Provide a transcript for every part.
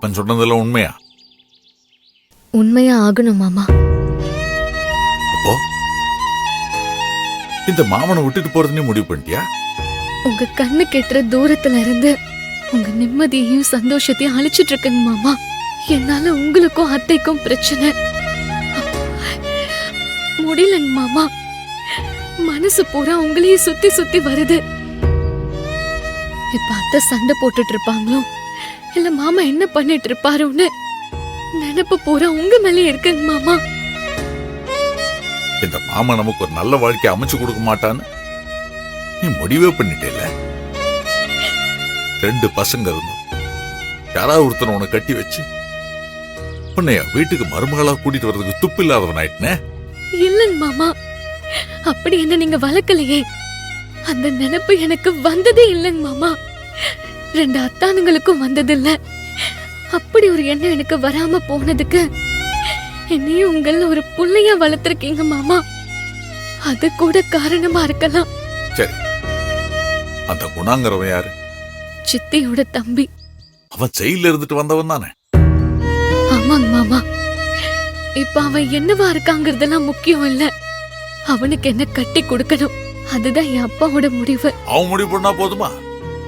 அப்பன் சொன்னதெல்லாம் உண்மையா? உண்மையா ஆகணும் மாமா. அப்போ இந்த மாமனை விட்டுட்டு போறதுன்னு முடிவு பண்ணிட்டியா? உங்க கண்ணு கெட்டுற தூரத்துல இருந்து உங்க நிம்மதியையும் சந்தோஷத்தையும் அழிச்சிட்டு இருக்கேங்க மாமா. என்னால உங்களுக்கும் அத்தைக்கும் பிரச்சனை முடியலங்க மாமா. மனசு பூரா உங்களையே சுத்தி சுத்தி வருது. இப்ப அத்தை சண்டை போட்டுட்டு இருப்பாங்களோ இல்ல மாமா என்ன பண்ணிட்டு இருப்பாரோன்னு நினைப்பு பூரா உங்க மேலே இருக்குங்க மாமா. இந்த மாமா நமக்கு ஒரு நல்ல வாழ்க்கையை அமைச்சு கொடுக்க மாட்டான்னு நீ முடிவே பண்ணிட்டேல. 2 பசங்க இருந்தோம். யாராவது ஒருத்தனை உன்னை கட்டி வச்சு உன்னைய வீட்டுக்கு மருமகளா கூட்டிட்டு வர்றதுக்கு துப்பு இல்லாதவன் ஆயிட்டனே. இல்லங்க மாமா, அப்படி என்ன நீங்க வளர்க்கலையே. அந்த நினைப்பு எனக்கு வந்ததே இல்லைங்க மாமா. 2 அத்தானுங்களுக்கும் வந்ததில்ல. அப்படி ஒரு எண்ணம் எனக்கு வராம போனதுக்கு என்னையும் உங்கள ஒரு புள்ளையா வளர்த்திருக்கீங்க மாமா. அது கூட காரணமா இருக்கலாம். சரி, அந்த குணாங்கிறவன் யாரு? சித்தியோட தம்பி. அவன் ஜெயில இருந்துட்டு வந்தவன் தானே? ஆமாங்க மாமா. இப்ப அவன் என்னவா இருக்காங்கிறதெல்லாம் முக்கியம் இல்ல. அவனுக்கு என்ன கட்டி கொடுக்கணும், அதுதான் என் அப்பாவோட முடிவு. அவன் முடிவு பண்ணா போதுமா?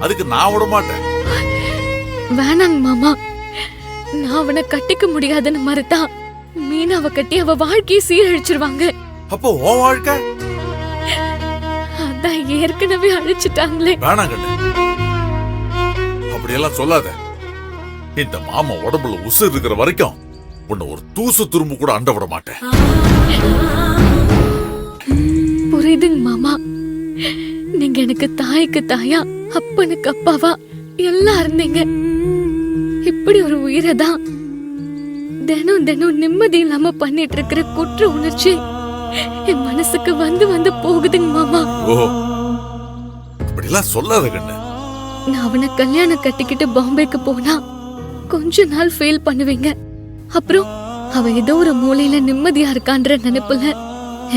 அதுக்கு நான் விட மாட்டேன். வேணாங்க மாமா. நான் அவனை கட்டிக்க முடியாதுன்னு மறுத்தா மீனாவை கட்டி அவ வாழ்க்கையை சீரழிச்சிருவாங்க. அப்போ உன் வாழ்க்கை? அதான் ஏற்கனவே அழிச்சிட்டாங்களே. வேணாம் கண்ணு, அப்படியெல்லாம் சொல்லாத. இந்த மாமா உடம்புல உசு இருக்கிற வரைக்கும் உன்னை ஒரு தூசு துரும்பு கூட அண்ட விட மாட்டேன். புரியுதுங்க மாமா. நீங்க எனக்கு தாய்க்கு தாயா அப்பனுக்கு அப்பாவா எல்லாம் இருந்தீங்க. இப்படி ஒரு உயிரை தான் தினம் தினம் நிம்மதி இல்லாம பண்ணிட்டு இருக்கிற குற்ற உணர்ச்சி என் மனசுக்கு வந்து வந்து போகுதுங்க மாமா. ஓ, அப்படிலாம் சொல்லாத கண்ணு. நான் அவனை கல்யாணம் கட்டிக்கிட்டு பாம்பேக்கு போனா கொஞ்ச நாள் ஃபீல் பண்ணுவீங்க. அப்புறம் அவ ஏதோ ஒரு மூலையில நிம்மதியா இருக்கான்ற நினைப்புல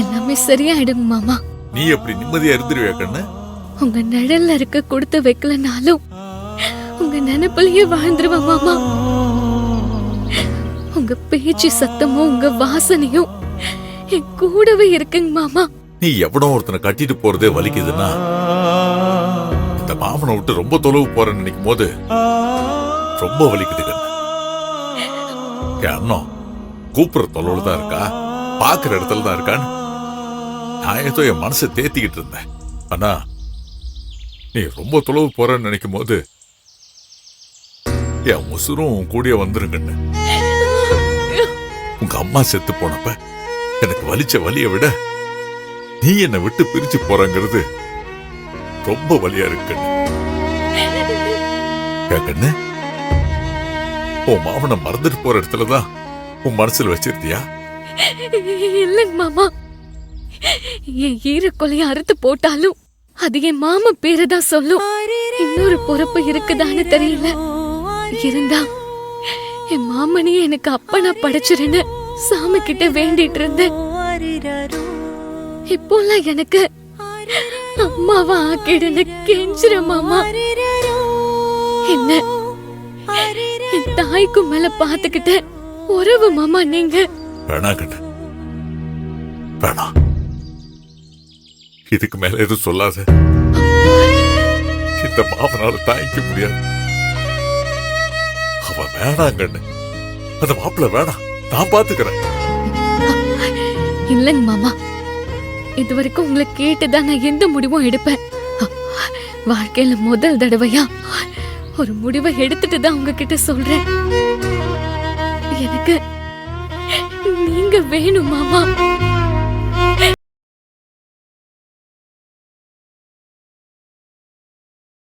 எல்லாமே சரியாயிடும் மாமா. நீ எப்படி நிம்மதியா இருந்துருவியா கண்ணு? உங்க நிழல்ல இருக்க கொடுத்து வைக்கலனாலும் உங்க நினைப்புலயே வாழ்ந்துருவேன் மாமா. உங்க பேச்சு சத்தமும் உங்க வாசனையும் என் கூடவே இருக்குங்க மாமா. நீ எவனோ ஒருத்தனை கட்டிட்டு போறதே வலிக்குதுன்னா இந்த மாமனை விட்டு ரொம்ப தொலைவு போறேன்னு நினைக்கும் போது ரொம்ப வலிக்குது கண்ணு. அண்ணன் கூப்பிடுற தொலைவுல தான் இருக்கா, பாக்குற இடத்துல தான் இருக்கான்னு நான் ஏதோ என் மனசை தேத்திக்கிட்டு இருந்தேன். ஆனா நீ ரொம்ப தொலைவு போறன்னு நினைக்கும் போது என் உசுரும் கூடிய வந்துருங்கண்ணு. உங்க அம்மா செத்து போனப்ப எனக்கு வலிச்ச வலியை விட நீ என்னை விட்டு பிரிச்சு போறங்கிறது ரொம்ப வலியா இருக்குன்னு. கண்ணு, உன் மாமனை மறந்துட்டு போற இடத்துலதான் உன் மனசுல வச்சிருந்தியா? இல்லங்க மாமா. என் ஈர கொலைய அறுத்து போட்டாலும் அது என் மாமா பேரதான் சொல்லும். இன்னொரு பொறுப்பு இருக்குதான்னு தெரியல. இருந்தா என் மாமனையே எனக்கு அப்பனா படைச்சிருன்னு சாமி கிட்ட வேண்டிட்டு இருந்தேன். இப்போலாம் எனக்கு அம்மாவா ஆக்கிடுன்னு கெஞ்சுற மாமா. என்ன என் தாய்க்கு மேல பாத்துக்கிட்ட உறவு மாமா நீங்க. வேணா கண்ணு, வேணா. இதுக்கு மேல எதுவும் சொல்லாத. இந்த மாமனால தாங்கிக்க முடியாது. அவ வேணாம் கண்ணு, அந்த மாப்பிள்ள வேணாம். நான் பாத்துக்கிறேன். இல்லங்க மாமா, இது வரைக்கும் உங்களை கேட்டுதான் நான் எந்த முடிவும் எடுப்பேன். வாழ்க்கையில முதல் தடவையா ஒரு முடிவை எடுத்துட்டு தான் உங்ககிட்ட சொல்றேன். எனக்கு நீங்க வேணும் மாமா.